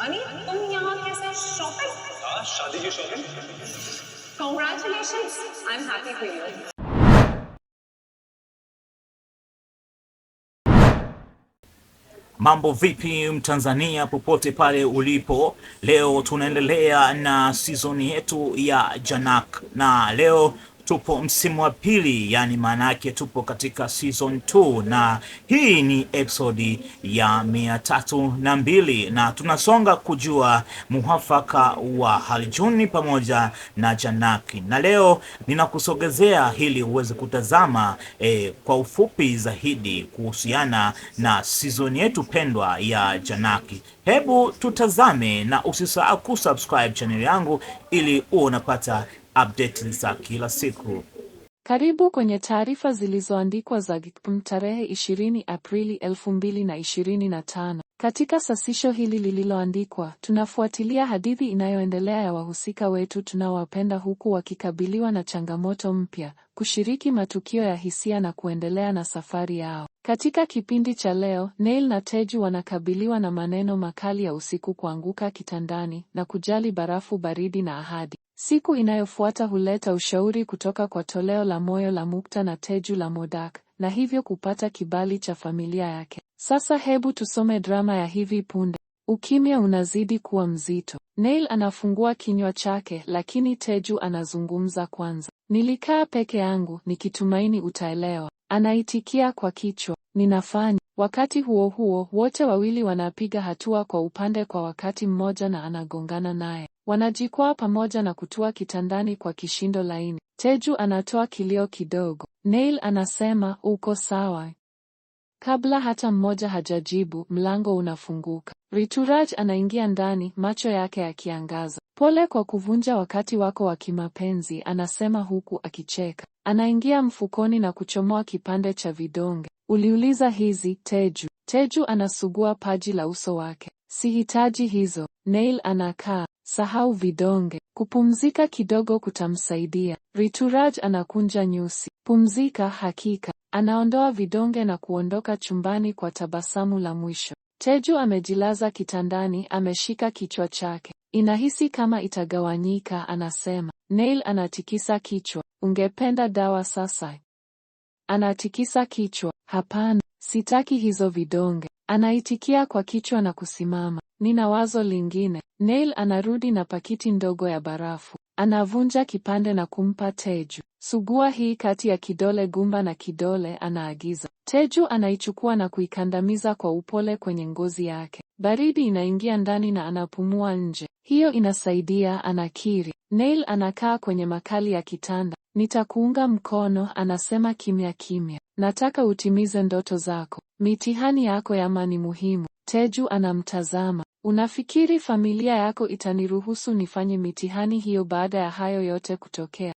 अनिल, तुम यहाँ कैसे शॉपिंग? हाँ, शादी की shopping. Congratulations, I'm happy for you. Mambo vipi Mtanzania popote pale ulipo? Leo tunaendelea na season yetu ya Janak, na leo tupo msimu wa pili, yani maana yake tupo katika season 2, na hii ni episode ya 302, na tunasonga kujua muhafaka wa Haljuni pamoja na Janaki, na leo ninakusogezea hili uweze kutazama kwa ufupi zaidi kuhusiana na season yetu pendwa ya Janaki. Hebu tutazame, na usisahau kusubscribe channel yangu ili uwe unapata update za kila siku. Karibu kwenye taarifa zilizoandikwa za GIKPM tarehe 20 Aprili 2025. Katika sasisho hili lililoandikwa, tunafuatilia hadithi inayoendelea ya wahusika wetu tunaowapenda huku wakikabiliwa na changamoto mpya, kushiriki matukio ya hisia na kuendelea na safari yao. Katika kipindi cha leo, Neil na Teju wanakabiliwa na maneno makali ya usiku, kuanguka kitandani na kujali barafu baridi na ahadi. Siku inayofuata huleta ushauri kutoka kwa toleo la moyo la Mukta na Teju la Modak, na hivyo kupata kibali cha familia yake. Sasa hebu tusome drama ya hivi punde. Ukimya unazidi kuwa mzito. Neil anafungua kinywa chake, lakini Teju anazungumza kwanza. Nilikaa peke yangu nikitumaini utaelewa. Anaitikia kwa kichwa, ninafanya. Wakati huo huo, wote wawili wanapiga hatua kwa upande kwa wakati mmoja na anagongana naye. Wanajikwaa pamoja na kutua kitandani kwa kishindo laini. Teju anatoa kilio kidogo. Neil anasema, uko sawa? Kabla hata mmoja hajajibu, mlango unafunguka. Rituraj anaingia ndani, macho yake yakiangaza. Pole kwa kuvunja wakati wako wa kimapenzi, anasema huku akicheka. Anaingia mfukoni na kuchomoa kipande cha vidonge. Uliuliza hizi, Teju? Teju anasugua paji la uso wake. Sihitaji hizo. Neil anakaa. Sahau vidonge. Kupumzika kidogo kutamsaidia. Rituraj anakunja nyusi. Pumzika hakika. Anaondoa vidonge na kuondoka chumbani kwa tabasamu la mwisho. Teju amejilaza kitandani, ameshika kichwa chake. Inahisi kama itagawanyika, anasema. Neil anatikisa kichwa. Ungependa dawa sasa? Anatikisa kichwa. Hapana, sitaki hizo vidonge. Anaitikia kwa kichwa na kusimama. Nina wazo lingine. Neil anarudi na pakiti ndogo ya barafu. Anavunja kipande na kumpa Teju. Sugua hii kati ya kidole gumba na kidole, anaagiza. Teju anaichukua na kuikandamiza kwa upole kwenye ngozi yake. Baridi inaingia ndani na anapumua nje. Hiyo inasaidia, anakiri. Neil anakaa kwenye makali ya kitanda. Nitakuunga mkono, anasema kimya kimya. Nataka utimize ndoto zako. Mitihani yako ya ni muhimu. Teju anamtazama. Unafikiri familia yako itaniruhusu nifanye mitihani hiyo baada ya hayo yote kutokea?